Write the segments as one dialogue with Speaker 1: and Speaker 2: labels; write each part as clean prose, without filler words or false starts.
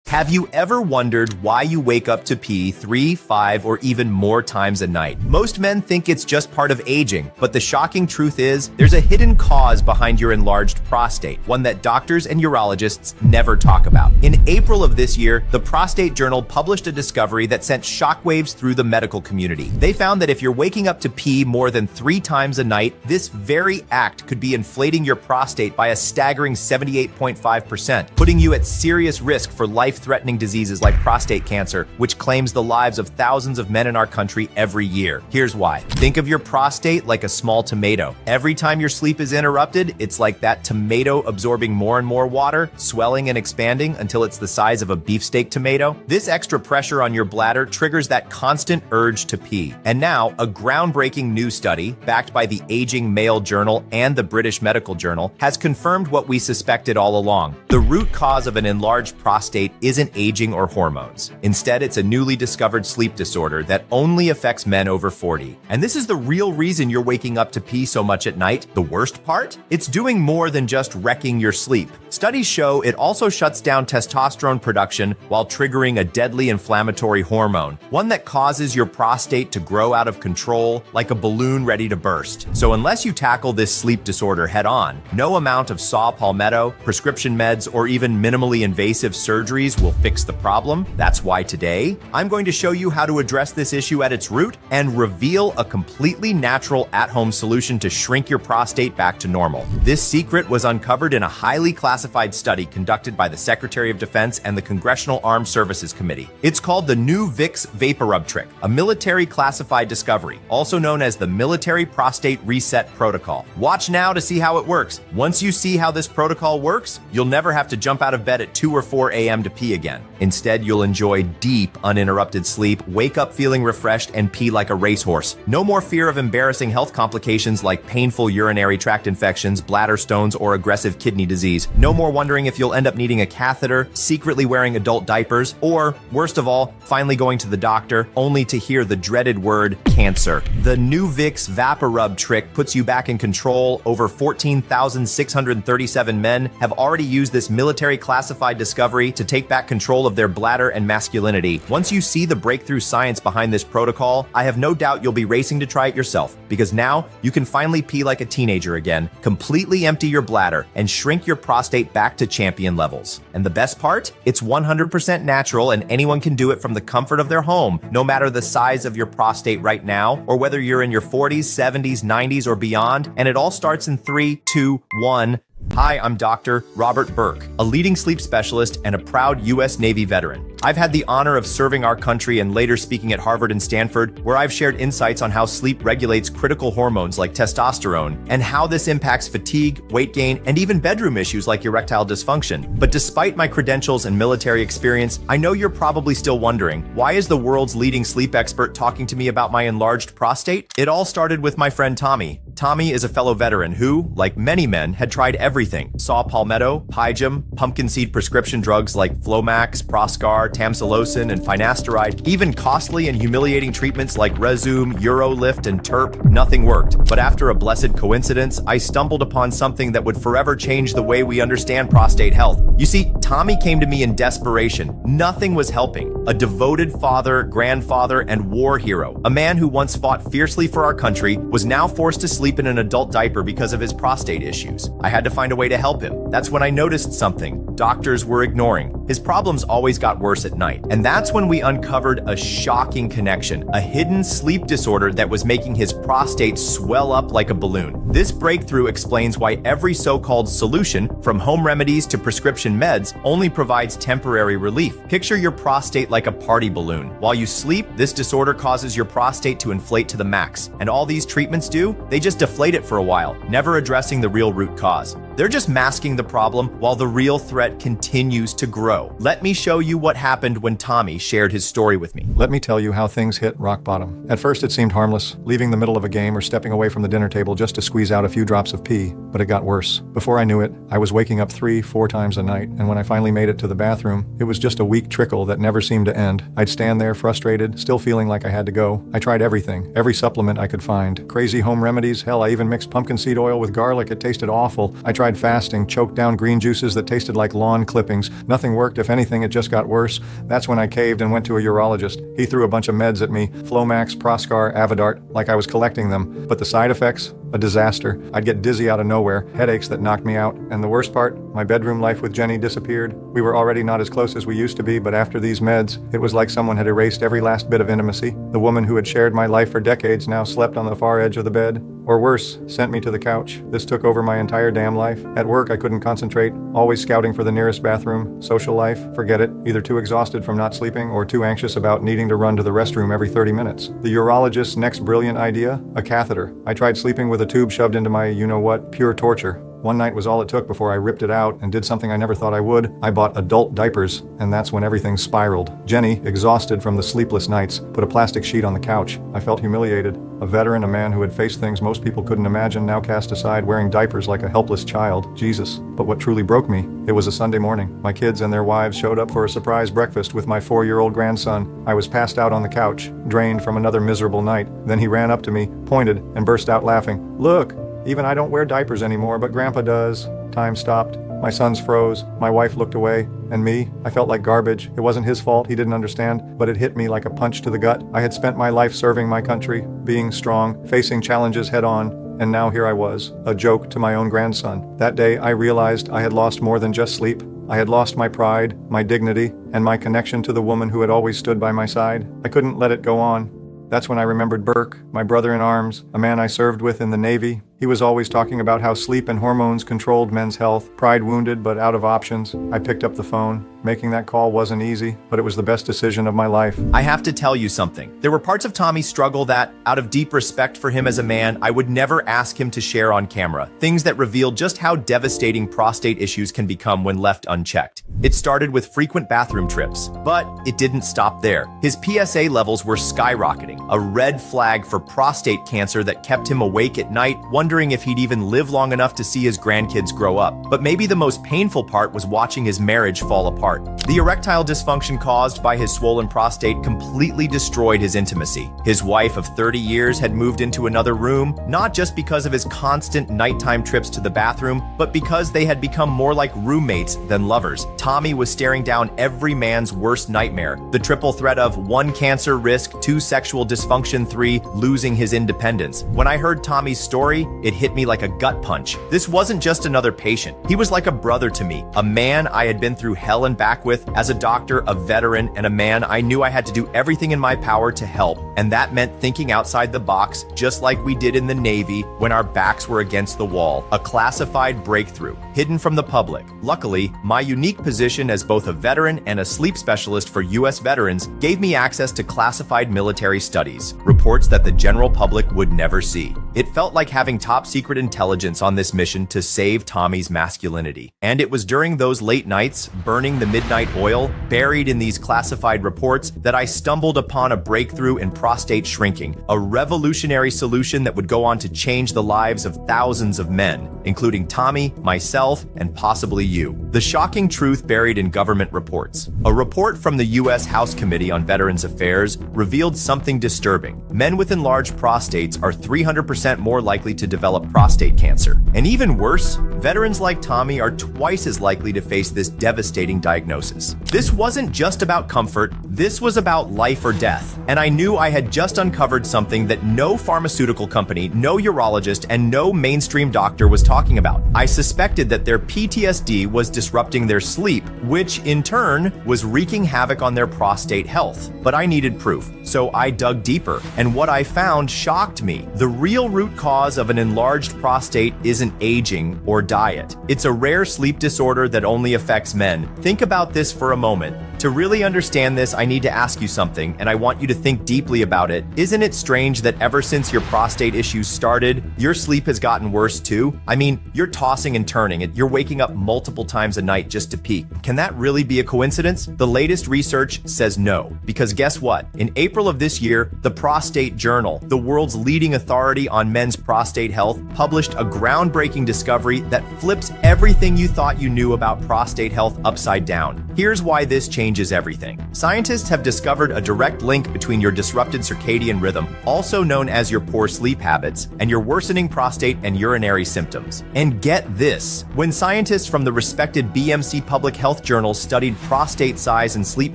Speaker 1: Have you ever wondered why you wake up to pee 3, 5, or even more times a night? Most men think it's just part of aging, but the shocking truth is there's a hidden cause behind your enlarged prostate, one that doctors and urologists never talk about. In April of this year, the Prostate Journal published a discovery that sent shockwaves through the medical community. They found that if you're waking up to pee more than 3 times a night, this very act could be inflating your prostate by a staggering 78.5%, putting you at serious risk for life-threatening diseases like prostate cancer, which claims the lives of thousands of men in our country every year. Here's why. Think of your prostate like a small tomato. Every time your sleep is interrupted, it's like that tomato absorbing more and more water, swelling and expanding until it's the size of a beefsteak tomato. This extra pressure on your bladder triggers that constant urge to pee. And now, a groundbreaking new study, backed by the Aging Male Journal and the British Medical Journal, has confirmed what we suspected all along. The root cause of an enlarged prostate isn't aging or hormones. Instead, it's a newly discovered sleep disorder that only affects men over 40. And this is the real reason you're waking up to pee so much at night. The worst part? It's doing more than just wrecking your sleep. Studies show it also shuts down testosterone production while triggering a deadly inflammatory hormone, one that causes your prostate to grow out of control like a balloon ready to burst. So unless you tackle this sleep disorder head on, no amount of saw palmetto, prescription meds, or even minimally invasive surgeries will fix the problem. That's why today, I'm going to show you how to address this issue at its root and reveal a completely natural at-home solution to shrink your prostate back to normal. This secret was uncovered in a highly classified study conducted by the Secretary of Defense and the Congressional Armed Services Committee. It's called the new Vicks Vapor Rub Trick, a military classified discovery, also known as the Military Prostate Reset Protocol. Watch now to see how it works. Once you see how this protocol works, you'll never have to jump out of bed at 2 or 4 a.m. to pee again. Instead, you'll enjoy deep, uninterrupted sleep, wake up feeling refreshed, and pee like a racehorse. No more fear of embarrassing health complications like painful urinary tract infections, bladder stones, or aggressive kidney disease. No more wondering if you'll end up needing a catheter, secretly wearing adult diapers, or, worst of all, finally going to the doctor, only to hear the dreaded word cancer. The new Vicks Vapor Rub trick puts you back in control. Over 14,637 men have already used this military classified discovery to take back control of their bladder and masculinity. Once you see the breakthrough science behind this protocol, I have no doubt you'll be racing to try it yourself, because now you can finally pee like a teenager again, completely empty your bladder, and shrink your prostate back to champion levels. And the best part? It's 100% natural, and anyone can do it from the comfort of their home, no matter the size of your prostate right now, or whether you're in your 40s, 70s, 90s, or beyond. And it all starts in 3, 2, 1. Hi, I'm Dr. Robert Burke, a leading sleep specialist and a proud U.S. Navy veteran. I've had the honor of serving our country and later speaking at Harvard and Stanford, where I've shared insights on how sleep regulates critical hormones like testosterone and how this impacts fatigue, weight gain, and even bedroom issues like erectile dysfunction. But despite my credentials and military experience, I know you're probably still wondering, why is the world's leading sleep expert talking to me about my enlarged prostate? It all started with my friend Tommy. Tommy is a fellow veteran who, like many men, had tried everything. Saw palmetto, Pygem, pumpkin seed prescription drugs like Flomax, Proscar, Tamsulosin, and finasteride, even costly and humiliating treatments like Rezum, Urolift, and Terp. Nothing worked. But after a blessed coincidence, I stumbled upon something that would forever change the way we understand prostate health. You see, Tommy came to me in desperation. Nothing was helping. A devoted father, grandfather, and war hero, a man who once fought fiercely for our country, was now forced to sleep in an adult diaper because of his prostate issues. I had to find a way to help him. That's when I noticed something doctors were ignoring. His problems always got worse at night. And that's when we uncovered a shocking connection, a hidden sleep disorder that was making his prostate swell up like a balloon. This breakthrough explains why every so-called solution, from home remedies to prescription meds, only provides temporary relief. Picture your prostate like a party balloon. While you sleep, this disorder causes your prostate to inflate to the max. And all these treatments do? They just deflate it for a while, never addressing the real root cause. They're just masking the problem while the real threat continues to grow. Let me show you what happened when Tommy shared his story with me.
Speaker 2: Let me tell you how things hit rock bottom. At first it seemed harmless, leaving the middle of a game or stepping away from the dinner table just to squeeze out a few drops of pee, but it got worse. Before I knew it, I was waking up 3, 4 times a night, and when I finally made it to the bathroom, it was just a weak trickle that never seemed to end. I'd stand there frustrated, still feeling like I had to go. I tried everything, every supplement I could find. Crazy home remedies, hell, I even mixed pumpkin seed oil with garlic. It tasted awful. I tried fasting, choked down green juices that tasted like lawn clippings. Nothing worked. worked. If anything, it just got worse. That's when I caved and went to a urologist. He threw a bunch of meds at me, Flomax, Proscar, Avodart, like I was collecting them. But the side effects? A disaster. I'd get dizzy out of nowhere, headaches that knocked me out. And the worst part, my bedroom life with Jenny disappeared. We were already not as close as we used to be, but after these meds, it was like someone had erased every last bit of intimacy. The woman who had shared my life for decades now slept on the far edge of the bed. Or worse, sent me to the couch. This took over my entire damn life. At work, I couldn't concentrate, always scouting for the nearest bathroom. Social life, forget it. Either too exhausted from not sleeping or too anxious about needing to run to the restroom every 30 minutes. The urologist's next brilliant idea? A catheter. I tried sleeping with a tube shoved into my you-know-what, pure torture. One night was all it took before I ripped it out and did something I never thought I would. I bought adult diapers, and that's when everything spiraled. Jenny, exhausted from the sleepless nights, put a plastic sheet on the couch. I felt humiliated. A veteran, a man who had faced things most people couldn't imagine, now cast aside wearing diapers like a helpless child. Jesus. But what truly broke me? It was a Sunday morning. My kids and their wives showed up for a surprise breakfast with my 4-year-old grandson. I was passed out on the couch, drained from another miserable night. Then he ran up to me, pointed, and burst out laughing. Look! Even I don't wear diapers anymore, but Grandpa does. Time stopped. My sons froze. My wife looked away. And me? I felt like garbage. It wasn't his fault. He didn't understand. But it hit me like a punch to the gut. I had spent my life serving my country, being strong, facing challenges head on. And now here I was, a joke to my own grandson. That day, I realized I had lost more than just sleep. I had lost my pride, my dignity, and my connection to the woman who had always stood by my side. I couldn't let it go on. That's when I remembered Burke, my brother in arms, a man I served with in the Navy. He was always talking about how sleep and hormones controlled men's health, pride wounded but out of options. I picked up the phone. Making that call wasn't easy, but it was the best decision of my life.
Speaker 1: I have to tell you something. There were parts of Tommy's struggle that, out of deep respect for him as a man, I would never ask him to share on camera. Things that revealed just how devastating prostate issues can become when left unchecked. It started with frequent bathroom trips, but it didn't stop there. His PSA levels were skyrocketing, a red flag for prostate cancer that kept him awake at night, wondering if he'd even live long enough to see his grandkids grow up. But maybe the most painful part was watching his marriage fall apart. The erectile dysfunction caused by his swollen prostate completely destroyed his intimacy. His wife of 30 years had moved into another room, not just because of his constant nighttime trips to the bathroom, but because they had become more like roommates than lovers. Tommy was staring down every man's worst nightmare, the triple threat of 1, cancer risk, 2, sexual dysfunction, 3, losing his independence. When I heard Tommy's story, it hit me like a gut punch. This wasn't just another patient. He was like a brother to me, a man I had been through hell and back with as a doctor, a veteran, and a man I knew I had to do everything in my power to help. And that meant thinking outside the box, just like we did in the Navy when our backs were against the wall. A classified breakthrough, hidden from the public. Luckily, my unique position as both a veteran and a sleep specialist for U.S. veterans gave me access to classified military studies, reports that the general public would never see. It felt like having top secret intelligence on this mission to save Tommy's masculinity. And it was during those late nights, burning the midnight oil, buried in these classified reports, that I stumbled upon a breakthrough in prostate shrinking, a revolutionary solution that would go on to change the lives of thousands of men, including Tommy, myself, and possibly you. The shocking truth buried in government reports. A report from the U.S. House Committee on Veterans Affairs revealed something disturbing. Men with enlarged prostates are 300% more likely to develop prostate cancer. And even worse, veterans like Tommy are twice as likely to face this devastating diagnosis. This wasn't just about comfort, this was about life or death. And I knew I had just uncovered something that no pharmaceutical company, no urologist, and no mainstream doctor was talking about. I suspected that their PTSD was disrupting their sleep, which in turn was wreaking havoc on their prostate health. But I needed proof, so I dug deeper, and what I found shocked me. The real root cause of an enlarged prostate isn't aging or diet. It's a rare sleep disorder that only affects men. Think about this for a moment. To really understand this, I need to ask you something, and I want you to think deeply about it. Isn't it strange that ever since your prostate issues started, your sleep has gotten worse too? I mean, you're tossing and turning, and you're waking up multiple times a night just to pee. Can that really be a coincidence? The latest research says no, because guess what? In April of this year, the Prostate Journal, the world's leading authority on men's prostate health, published a groundbreaking discovery that flips everything you thought you knew about prostate health upside down. Here's why this changed changes everything. Scientists have discovered a direct link between your disrupted circadian rhythm, also known as your poor sleep habits, and your worsening prostate and urinary symptoms. And get this, when scientists from the respected BMC Public Health Journal studied prostate size and sleep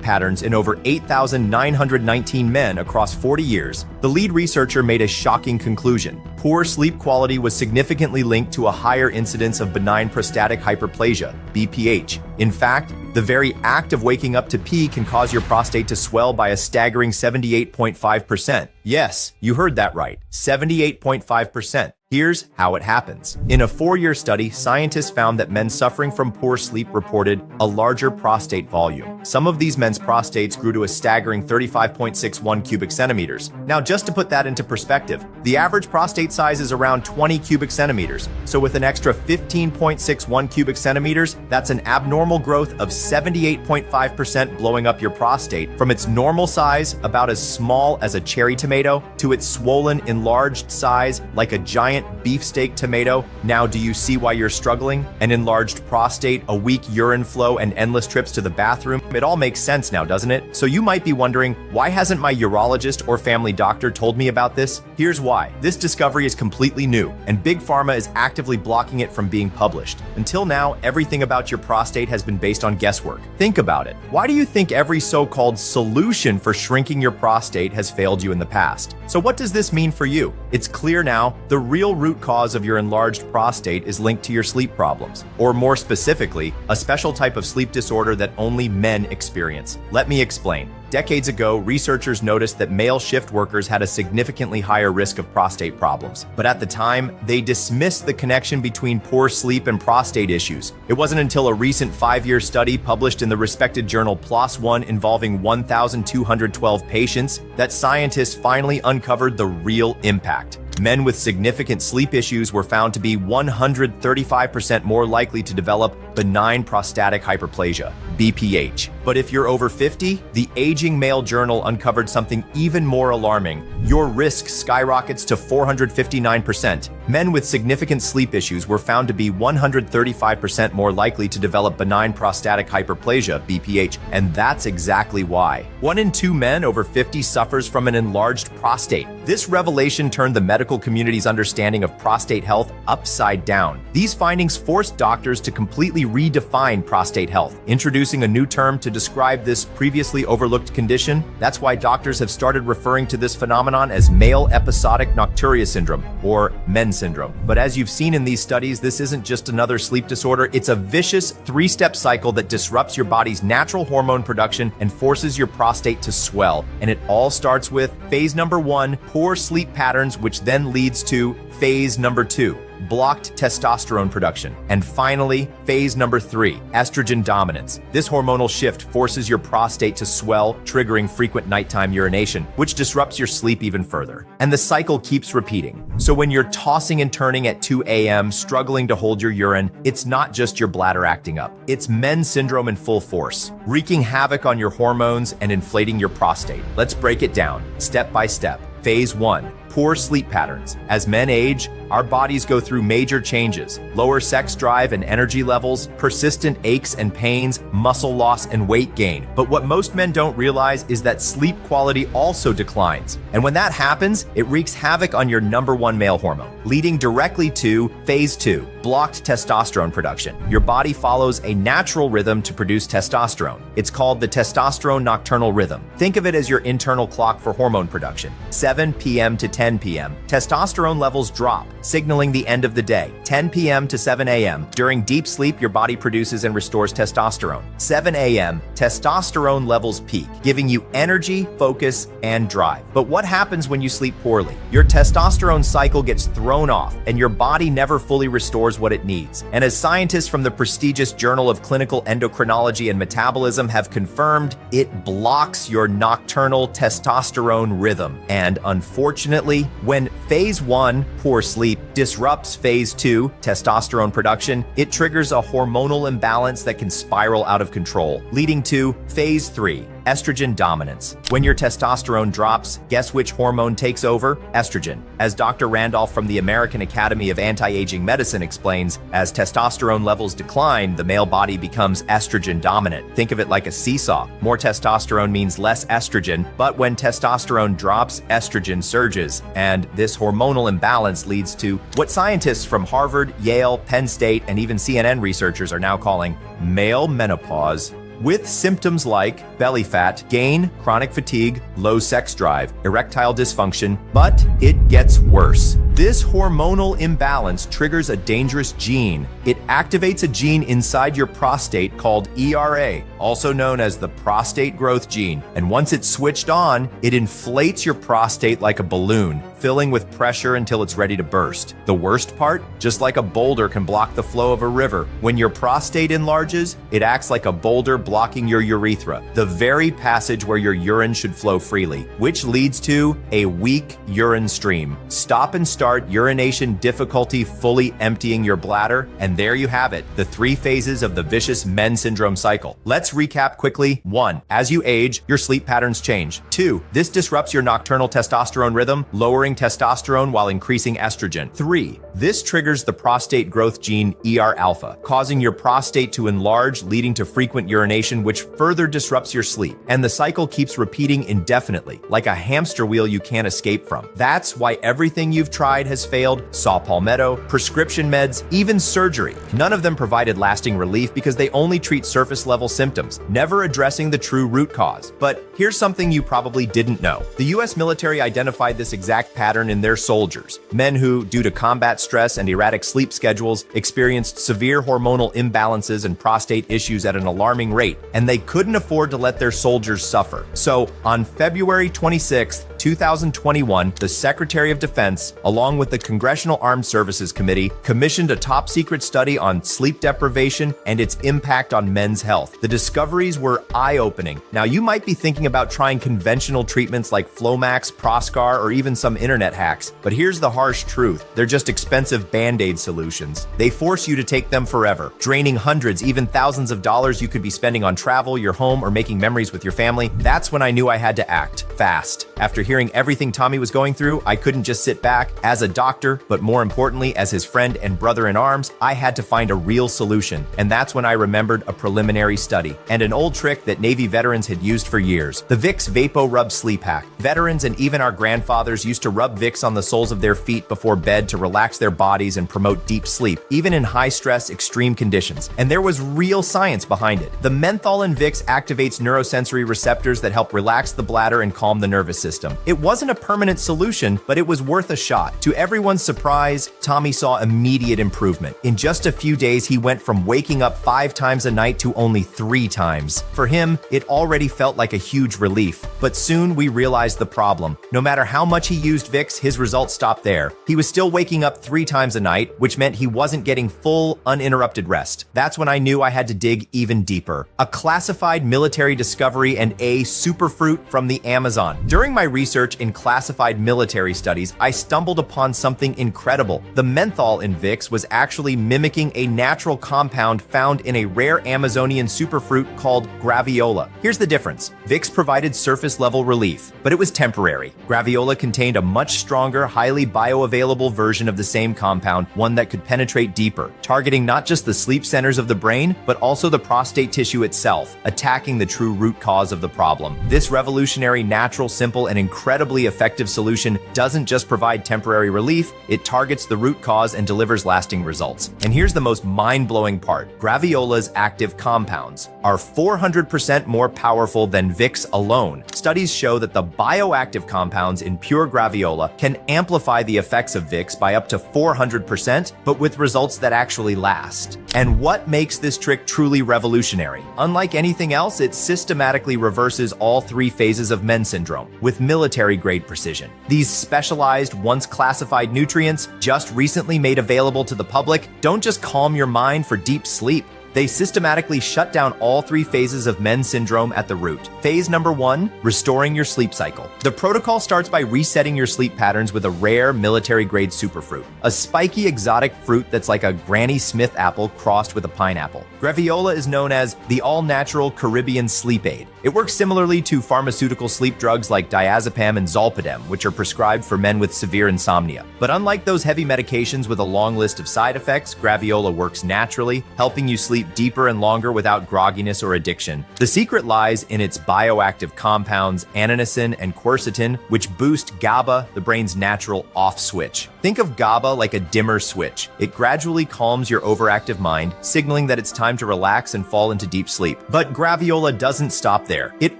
Speaker 1: patterns in over 8,919 men across 40 years, the lead researcher made a shocking conclusion. Poor sleep quality was significantly linked to a higher incidence of benign prostatic hyperplasia, BPH. In fact, the very act of waking up to pee can cause your prostate to swell by a staggering 78.5%. Yes, you heard that right, 78.5%. Here's how it happens. In a 4-year study, scientists found that men suffering from poor sleep reported a larger prostate volume. Some of these men's prostates grew to a staggering 35.61 cubic centimeters. Now, just to put that into perspective, the average prostate size is around 20 cubic centimeters. So with an extra 15.61 cubic centimeters, that's an abnormal growth of 78.5%, blowing up your prostate from its normal size, about as small as a cherry tomato, to its swollen, enlarged size like a giant beefsteak tomato. Now, do you see why you're struggling? An enlarged prostate, a weak urine flow, and endless trips to the bathroom? It all makes sense now, doesn't it? So you might be wondering, why hasn't my urologist or family doctor told me about this? Here's why. This discovery is completely new, and Big Pharma is actively blocking it from being published. Until now, everything about your prostate has been based on guesswork. Think about it. Why do you think every so-called solution for shrinking your prostate has failed you in the past? So what does this mean for you? It's clear now, the real root cause of your enlarged prostate is linked to your sleep problems, or more specifically, a special type of sleep disorder that only men experience. Let me explain. Decades ago, researchers noticed that male shift workers had a significantly higher risk of prostate problems. But at the time, they dismissed the connection between poor sleep and prostate issues. It wasn't until a recent 5-year study published in the respected journal PLOS One involving 1,212 patients that scientists finally uncovered the real impact. Men with significant sleep issues were found to be 135% more likely to develop benign prostatic hyperplasia, BPH. But if you're over 50, the Aging Male Journal uncovered something even more alarming. Your risk skyrockets to 459%. Men with significant sleep issues were found to be 135% more likely to develop benign prostatic hyperplasia, BPH, and that's exactly why. 1 in 2 men over 50 suffers from an enlarged prostate. This revelation turned the medical community's understanding of prostate health upside down. These findings forced doctors to completely redefine prostate health, introducing a new term to describe this previously overlooked condition. That's why doctors have started referring to this phenomenon as male episodic nocturia syndrome, or men syndrome. But as you've seen in these studies, this isn't just another sleep disorder. It's a vicious 3-step cycle that disrupts your body's natural hormone production and forces your prostate to swell. And it all starts with phase number 1, poor sleep patterns, which then leads to phase number 2, blocked testosterone production. And finally, phase number 3, estrogen dominance. This hormonal shift forces your prostate to swell, triggering frequent nighttime urination, which disrupts your sleep even further. And the cycle keeps repeating. So when you're tossing and turning at 2 a.m., struggling to hold your urine, it's not just your bladder acting up. It's men's syndrome in full force, wreaking havoc on your hormones and inflating your prostate. Let's break it down, step by step. Phase 1, poor sleep patterns. As men age, our bodies go through major changes: lower sex drive and energy levels, persistent aches and pains, muscle loss, and weight gain. But what most men don't realize is that sleep quality also declines. And when that happens, it wreaks havoc on your number 1 male hormone, leading directly to phase 2, blocked testosterone production. Your body follows a natural rhythm to produce testosterone. It's called the testosterone nocturnal rhythm. Think of it as your internal clock for hormone production. 7 p.m. to 10 p.m., testosterone levels drop, signaling the end of the day. 10 p.m. to 7 a.m. During deep sleep, your body produces and restores testosterone. 7 a.m., testosterone levels peak, giving you energy, focus, and drive. But what happens when you sleep poorly? Your testosterone cycle gets thrown off, and your body never fully restores what it needs. And as scientists from the prestigious Journal of Clinical Endocrinology and Metabolism have confirmed, it blocks your nocturnal testosterone rhythm. And unfortunately, when phase 1, poor sleep, disrupts phase 2, testosterone production, it triggers a hormonal imbalance that can spiral out of control, leading to phase 3, estrogen dominance. When your testosterone drops, guess which hormone takes over? Estrogen. As Dr. Randolph from the American Academy of Anti-Aging Medicine explains, as testosterone levels decline, the male body becomes estrogen dominant. Think of it like a seesaw. More testosterone means less estrogen, but when testosterone drops, estrogen surges. And this hormonal imbalance leads to what scientists from Harvard, Yale, Penn State, and even CNN researchers are now calling male menopause, with symptoms like belly fat, gain, chronic fatigue, low sex drive, erectile dysfunction, but it gets worse. This hormonal imbalance triggers a dangerous gene. It activates a gene inside your prostate called ERA, also known as the prostate growth gene. And once it's switched on, it inflates your prostate like a balloon, filling with pressure until it's ready to burst. The worst part? Just like a boulder can block the flow of a river, when your prostate enlarges, it acts like a boulder blocking your urethra, the very passage where your urine should flow freely, which leads to a weak urine stream. Stop and start urination difficulty fully emptying your bladder, and there you have it, the 3 phases of the vicious men syndrome cycle. Let's recap quickly. 1. As you age, your sleep patterns change. 2. This disrupts your nocturnal testosterone rhythm, lowering testosterone while increasing estrogen. 3. This triggers the prostate growth gene ER-alpha, causing your prostate to enlarge, leading to frequent urination, which further disrupts your sleep. And the cycle keeps repeating indefinitely, like a hamster wheel you can't escape from. That's why everything you've tried has failed: saw palmetto, prescription meds, even surgery. None of them provided lasting relief because they only treat surface-level symptoms, never addressing the true root cause. But here's something you probably didn't know. The US military identified this exact pattern in their soldiers, men who, due to combat stress and erratic sleep schedules, experienced severe hormonal imbalances and prostate issues at an alarming rate, and they couldn't afford to let their soldiers suffer. So, on February 26th, 2021, the Secretary of Defense, along with the Congressional Armed Services Committee, commissioned a top-secret study on sleep deprivation and its impact on men's health. The discoveries were eye-opening. Now, you might be thinking about trying conventional treatments like Flomax, Proscar, or even some internet hacks, but here's the harsh truth. They're just expensive Band-Aid solutions. They force you to take them forever, draining hundreds, even thousands of dollars you could be spending on travel, your home, or making memories with your family. That's when I knew I had to act fast. After hearing everything Tommy was going through, I couldn't just sit back. As a doctor, but more importantly, as his friend and brother in arms, I had to find a real solution. And that's when I remembered a preliminary study and an old trick that Navy veterans had used for years: the Vicks Vapo Rub Sleep Hack. Veterans and even our grandfathers used to rub Vicks on the soles of their feet before bed to relax their bodies and promote deep sleep, even in high-stress, extreme conditions. And there was real science behind it. The menthol in Vicks activates neurosensory receptors that help relax the bladder and calm the nervous system. It wasn't a permanent solution, but it was worth a shot. To everyone's surprise, Tommy saw immediate improvement. In just a few days, he went from waking up 5 times a night to only 3 times. For him, it already felt like a huge relief. But soon we realized the problem. No matter how much he used Vicks, his results stopped there. He was still waking up 3 times a night, which meant he wasn't getting full, uninterrupted rest. That's when I knew I had to dig even deeper. A classified military discovery and a superfruit from the Amazon. During my research in classified military studies, I stumbled upon something incredible. The menthol in Vicks was actually mimicking a natural compound found in a rare Amazonian superfruit called graviola. Here's the difference. Vicks provided surface-level relief, but it was temporary. Graviola contained a much stronger, highly bioavailable version of the same compound, one that could penetrate deeper, targeting not just the sleep centers of the brain, but also the prostate tissue itself, attacking the true root cause of the problem. This revolutionary, natural, simple, and incredibly effective solution doesn't just provide temporary relief, it targets the root cause and delivers lasting results. And here's the most mind-blowing part. Graviola's active compounds are 400% more powerful than Vicks alone. Studies show that the bioactive compounds in pure graviola can amplify the effects of Vicks by up to 400%, but with results that actually last. And what makes this trick truly revolutionary? Unlike anything else, it systematically reverses all 3 phases of men's syndrome with military-grade precision. These specialized, once classified nutrients, just recently made available to the public, don't just calm your mind for deep sleep. They systematically shut down all 3 phases of men's syndrome at the root. Phase number 1, restoring your sleep cycle. The protocol starts by resetting your sleep patterns with a rare military-grade superfruit, a spiky exotic fruit that's like a Granny Smith apple crossed with a pineapple. Graviola is known as the all-natural Caribbean sleep aid. It works similarly to pharmaceutical sleep drugs like diazepam and zolpidem, which are prescribed for men with severe insomnia. But unlike those heavy medications with a long list of side effects, Graviola works naturally, helping you sleep deeper and longer without grogginess or addiction. The secret lies in its bioactive compounds, ananocin and quercetin, which boost GABA, the brain's natural off switch. Think of GABA like a dimmer switch. It gradually calms your overactive mind, signaling that it's time to relax and fall into deep sleep. But Graviola doesn't stop there. It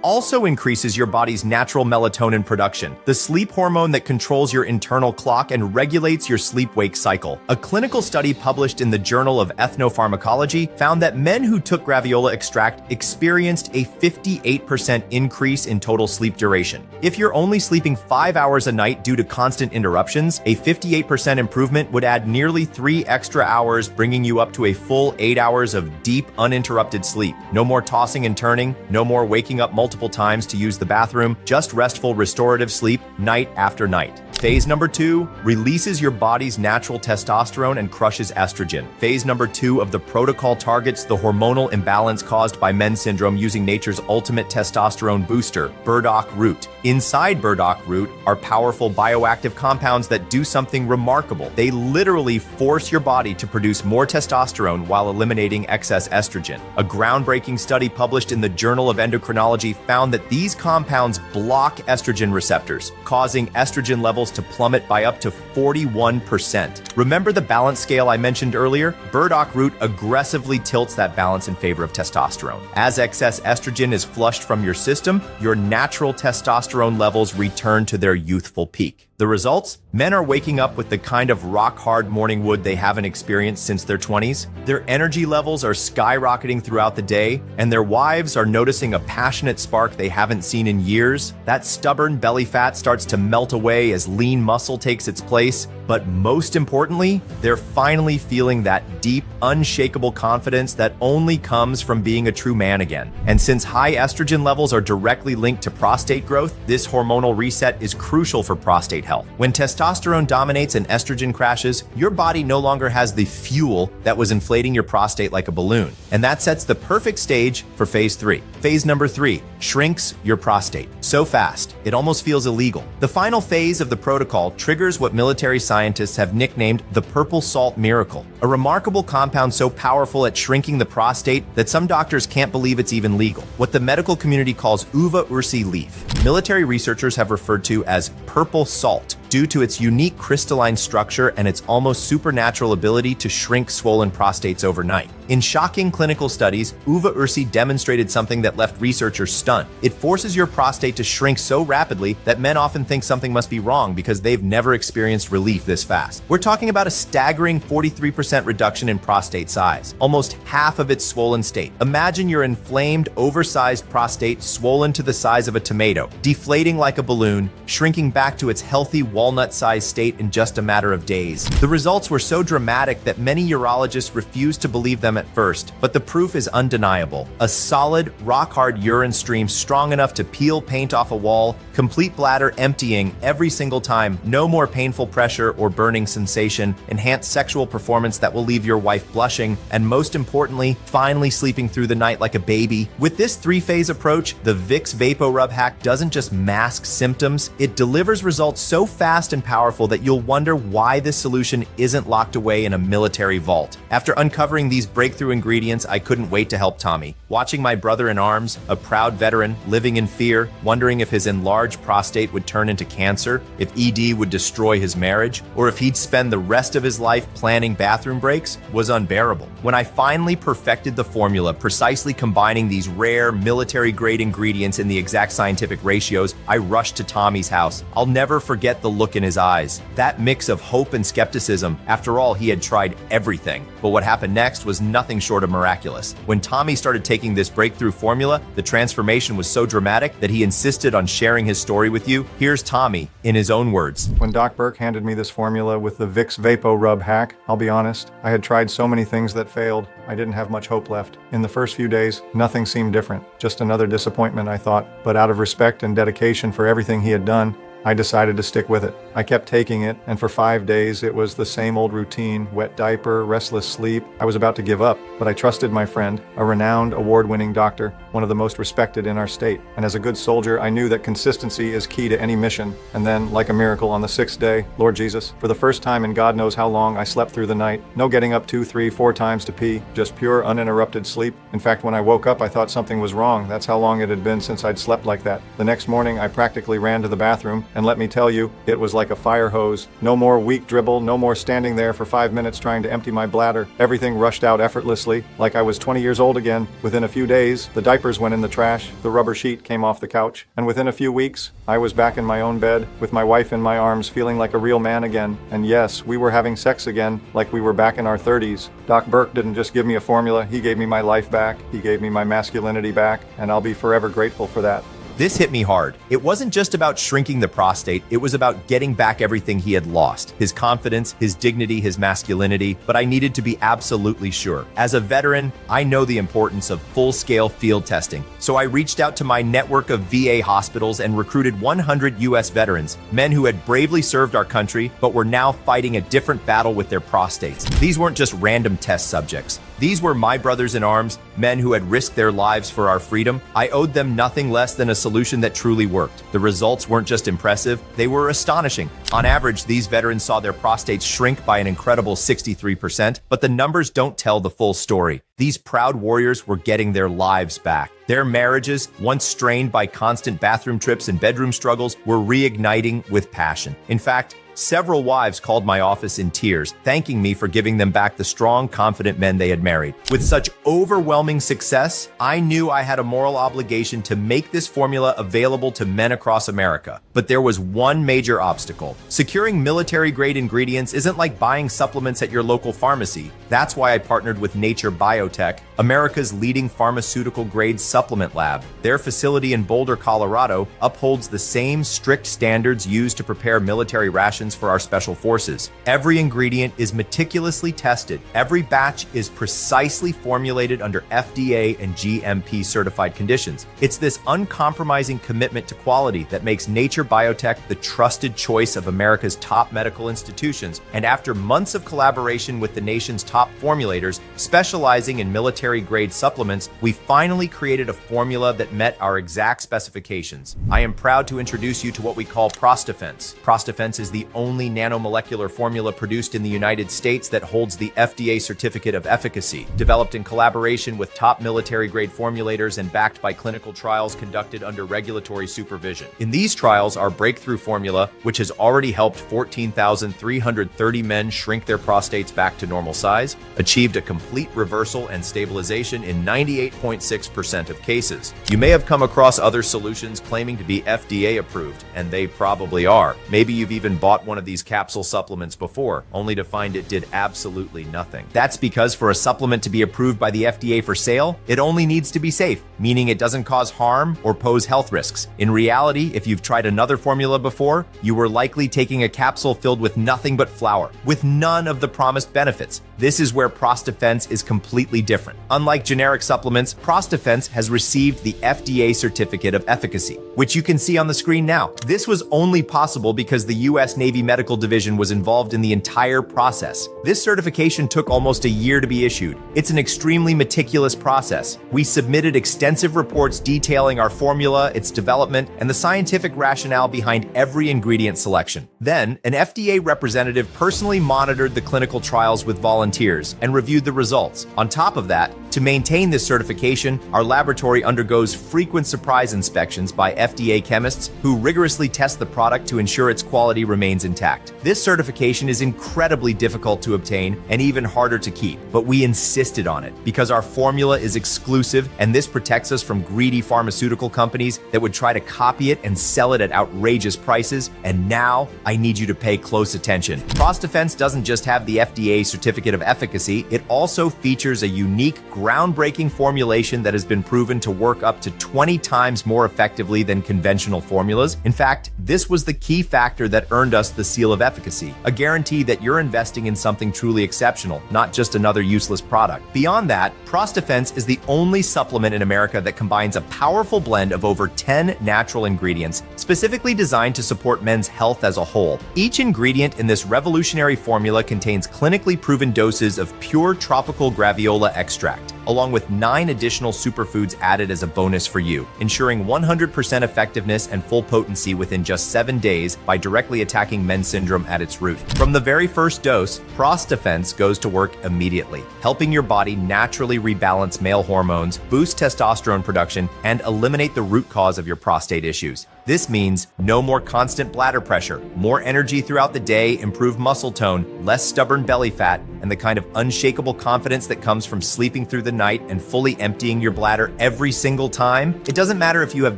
Speaker 1: also increases your body's natural melatonin production, the sleep hormone that controls your internal clock and regulates your sleep-wake cycle. A clinical study published in the Journal of Ethnopharmacology found that men who took Graviola extract experienced a 58% increase in total sleep duration. If you're only sleeping 5 hours a night due to constant interruptions, a 58% improvement would add nearly 3 extra hours, bringing you up to a full 8 hours of deep, uninterrupted sleep. No more tossing and turning, no more waking up multiple times to use the bathroom, just restful, restorative sleep night after night. Phase number 2 releases your body's natural testosterone and crushes estrogen. Phase number 2 of the protocol targets the hormonal imbalance caused by men's syndrome using nature's ultimate testosterone booster, burdock root. Inside burdock root are powerful bioactive compounds that do something remarkable. They literally force your body to produce more testosterone while eliminating excess estrogen. A groundbreaking study published in the Journal of Endocrinology found that these compounds block estrogen receptors, causing estrogen levels to plummet by up to 41%. Remember the balance scale I mentioned earlier? Burdock root aggressively tilts that balance in favor of testosterone. As excess estrogen is flushed from your system, your natural testosterone levels return to their youthful peak. The results? Men are waking up with the kind of rock-hard morning wood they haven't experienced since their 20s. Their energy levels are skyrocketing throughout the day, and their wives are noticing a passionate spark they haven't seen in years. That stubborn belly fat starts to melt away as lean muscle takes its place. But most importantly, they're finally feeling that deep, unshakable confidence that only comes from being a true man again. And since high estrogen levels are directly linked to prostate growth, this hormonal reset is crucial for prostate health. When testosterone dominates and estrogen crashes, your body no longer has the fuel that was inflating your prostate like a balloon. And that sets the perfect stage for phase 3. Phase number 3 shrinks your prostate. So fast, it almost feels illegal. The final phase of the protocol triggers what military scientists have nicknamed the purple salt miracle, a remarkable compound so powerful at shrinking the prostate that some doctors can't believe it's even legal. What the medical community calls uva ursi leaf, military researchers have referred to as purple salt due to its unique crystalline structure and its almost supernatural ability to shrink swollen prostates overnight. In shocking clinical studies, uva ursi demonstrated something that left researchers stunned. It forces your prostate to shrink so rapidly that men often think something must be wrong because they've never experienced relief this fast. We're talking about a staggering 43% reduction in prostate size, almost half of its swollen state. Imagine your inflamed, oversized prostate swollen to the size of a tomato, deflating like a balloon, shrinking back to its healthy walnut-sized state in just a matter of days. The results were so dramatic that many urologists refused to believe them at first, but the proof is undeniable. A solid, rock-hard urine stream strong enough to peel paint off a wall, complete bladder emptying every single time, no more painful pressure or burning sensation, enhanced sexual performance that will leave your wife blushing, and most importantly, finally sleeping through the night like a baby. With this 3-phase approach, the Vicks VapoRub hack doesn't just mask symptoms, it delivers results so fast and powerful that you'll wonder why this solution isn't locked away in a military vault. After uncovering these breakthrough ingredients, I couldn't wait to help Tommy. Watching my brother in arms, a proud veteran, living in fear, wondering if his enlarged prostate would turn into cancer, if ED would destroy his marriage, or if he'd spend the rest of his life planning bathroom breaks, was unbearable. When I finally perfected the formula, precisely combining these rare, military-grade ingredients in the exact scientific ratios, I rushed to Tommy's house. I'll never forget the look in his eyes. That mix of hope and skepticism. After all, he had tried everything. But what happened next was nothing short of miraculous. When Tommy started taking this breakthrough formula, the transformation was so dramatic that he insisted on sharing his story with you. Here's Tommy in his own words.
Speaker 2: When Doc Burke handed me this formula with the Vicks VapoRub hack, I'll be honest, I had tried so many things that failed, I didn't have much hope left. In the first few days, nothing seemed different. Just another disappointment, I thought. But out of respect and dedication for everything he had done, I decided to stick with it. I kept taking it, and for 5 days it was the same old routine, wet diaper, restless sleep. I was about to give up, but I trusted my friend, a renowned award-winning doctor, one of the most respected in our state. And as a good soldier, I knew that consistency is key to any mission. And then, like a miracle, on the 6th day, Lord Jesus, for the first time in God knows how long, I slept through the night. No getting up 2, 3, 4 times to pee, just pure uninterrupted sleep. In fact, when I woke up, I thought something was wrong. That's how long it had been since I'd slept like that. The next morning, I practically ran to the bathroom, and let me tell you, it was like a fire hose. No more weak dribble, no more standing there for 5 minutes trying to empty my bladder. Everything rushed out effortlessly, like I was 20 years old again. Within a few days, the diapers went in the trash, the rubber sheet came off the couch, and within a few weeks, I was back in my own bed, with my wife in my arms, feeling like a real man again. And yes, we were having sex again, like we were back in our 30s. Doc Burke didn't just give me a formula, he gave me my life back, he gave me my masculinity back, and I'll be forever grateful for that.
Speaker 1: This hit me hard. It wasn't just about shrinking the prostate, it was about getting back everything he had lost. His confidence, his dignity, his masculinity, but I needed to be absolutely sure. As a veteran, I know the importance of full-scale field testing. So I reached out to my network of VA hospitals and recruited 100 US veterans, men who had bravely served our country, but were now fighting a different battle with their prostates. These weren't just random test subjects. These were my brothers in arms, men who had risked their lives for our freedom. I owed them nothing less than a solution that truly worked. The results weren't just impressive, they were astonishing. On average, these veterans saw their prostates shrink by an incredible 63%, but the numbers don't tell the full story. These proud warriors were getting their lives back. Their marriages, once strained by constant bathroom trips and bedroom struggles, were reigniting with passion. In fact, several wives called my office in tears, thanking me for giving them back the strong, confident men they had married. With such overwhelming success, I knew I had a moral obligation to make this formula available to men across America. But there was one major obstacle. Securing military-grade ingredients isn't like buying supplements at your local pharmacy. That's why I partnered with Nature Biotech, America's leading pharmaceutical-grade supplement lab. Their facility in Boulder, Colorado, upholds the same strict standards used to prepare military rations for our special forces. Every ingredient is meticulously tested. Every batch is precisely formulated under FDA and GMP certified conditions. It's this uncompromising commitment to quality that makes Nature Biotech the trusted choice of America's top medical institutions. And after months of collaboration with the nation's top formulators specializing in military-grade supplements, we finally created a formula that met our exact specifications. I am proud to introduce you to what we call Prostafense. Prostafense is the only nanomolecular formula produced in the United States that holds the FDA certificate of efficacy, developed in collaboration with top military-grade formulators and backed by clinical trials conducted under regulatory supervision. In these trials, our breakthrough formula, which has already helped 14,330 men shrink their prostates back to normal size, achieved a complete reversal and stabilization in 98.6% of cases. You may have come across other solutions claiming to be FDA approved, and they probably are. Maybe you've even bought one of these capsule supplements before, only to find it did absolutely nothing. That's because for a supplement to be approved by the FDA for sale, it only needs to be safe, meaning it doesn't cause harm or pose health risks. In reality, if you've tried another formula before, you were likely taking a capsule filled with nothing but flour, with none of the promised benefits. This is where Prostafense is completely different. Unlike generic supplements, Prostafense has received the FDA certificate of efficacy, which you can see on the screen now. This was only possible because the U.S. Navy Medical Division was involved in the entire process. This certification took almost a year to be issued. It's an extremely meticulous process. We submitted extensive reports detailing our formula, its development, and the scientific rationale behind every ingredient selection. Then, an FDA representative personally monitored the clinical trials with volunteers and reviewed the results. On top of that, to maintain this certification, our laboratory undergoes frequent surprise inspections by FDA chemists who rigorously test the product to ensure its quality remains intact. This certification is incredibly difficult to obtain and even harder to keep, but we insisted on it because our formula is exclusive, and this protects us from greedy pharmaceutical companies that would try to copy it and sell it at outrageous prices. And now I need you to pay close attention. Prostafense doesn't just have the FDA certificate of efficacy, it also features a unique groundbreaking formulation that has been proven to work up to 20 times more effectively than conventional formulas. In fact, this was the key factor that earned us the seal of efficacy, a guarantee that you're investing in something truly exceptional, not just another useless product. Beyond that, Prostafense is the only supplement in America that combines a powerful blend of over 10 natural ingredients, specifically designed to support men's health as a whole. Each ingredient in this revolutionary formula contains clinically proven doses of pure tropical graviola extract, along with 9 additional superfoods added as a bonus for you, ensuring 100% effectiveness and full potency within just 7 days by directly attacking men's syndrome at its root. From the very first dose, Prostafense goes to work immediately, helping your body naturally rebalance male hormones, boost testosterone production, and eliminate the root cause of your prostate issues. This means no more constant bladder pressure, more energy throughout the day, improved muscle tone, less stubborn belly fat, and the kind of unshakable confidence that comes from sleeping through the night and fully emptying your bladder every single time. It doesn't matter if you have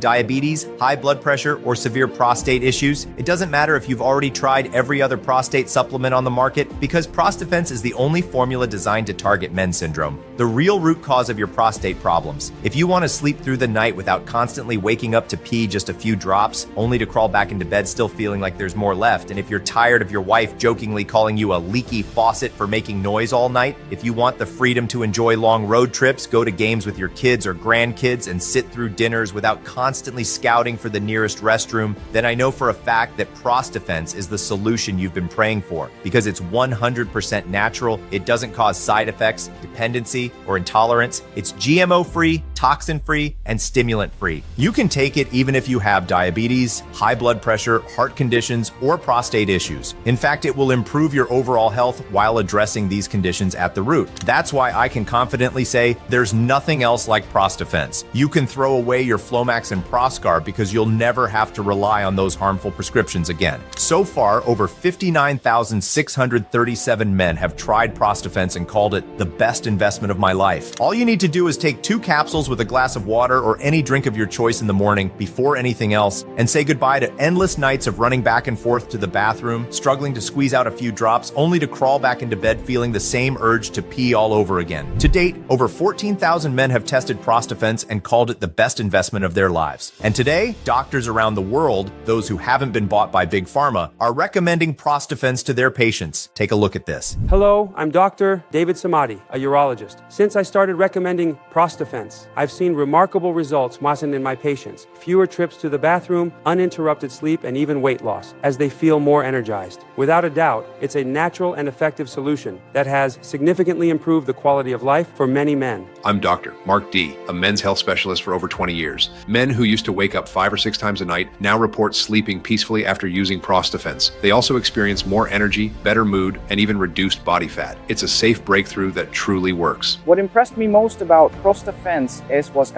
Speaker 1: diabetes, high blood pressure, or severe prostate issues. It doesn't matter if you've already tried every other prostate supplement on the market, because Prostafense is the only formula designed to target men's syndrome, the real root cause of your prostate problems. If you want to sleep through the night without constantly waking up to pee just a few drops, only to crawl back into bed still feeling like there's more left, and if you're tired of your wife jokingly calling you a leaky faucet for making noise all night, if you want the freedom to enjoy long road trips, go to games with your kids or grandkids, and sit through dinners without constantly scouting for the nearest restroom, then I know for a fact that Prostafense is the solution you've been praying for, because it's 100% natural, it doesn't cause side effects, dependency, or intolerance. It's GMO-free, toxin-free, and stimulant-free. You can take it even if you have diabetes, high blood pressure, heart conditions, or prostate issues. In fact, it will improve your overall health while addressing these conditions at the root. That's why I can confidently say there's nothing else like Prostafense. You can throw away your Flomax and Proscar because you'll never have to rely on those harmful prescriptions again. So far, over 59,637 men have tried Prostafense and called it the best investment of my life. All you need to do is take 2 capsules with a glass of water or any drink of your choice in the morning before anything else, and say goodbye to endless nights of running back and forth to the bathroom, struggling to squeeze out a few drops, only to crawl back into bed feeling the same urge to pee all over again. To date, over 14,000 men have tested Prostafense and called it the best investment of their lives. And today, doctors around the world, those who haven't been bought by Big Pharma, are recommending Prostafense to their patients. Take a look at this.
Speaker 3: Hello, I'm Dr. David Samadi, a urologist. Since I started recommending Prostafense, I've seen remarkable results in my patients. Fewer trips to the bathroom, uninterrupted sleep, and even weight loss, as they feel more energized. Without a doubt, it's a natural and effective solution that has significantly improved the quality of life for many men.
Speaker 4: I'm Dr. Mark D., a men's health specialist for over 20 years. Men who used to wake up 5 or 6 times a night now report sleeping peacefully after using Prostafense. They also experience more energy, better mood, and even reduced body fat. It's a safe breakthrough that truly works.
Speaker 5: What impressed me most about Prostafense was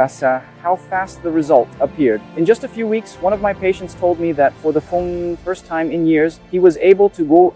Speaker 5: how fast the result appeared. In just a few weeks, one of my patients told me that for the first time in years, he was able to go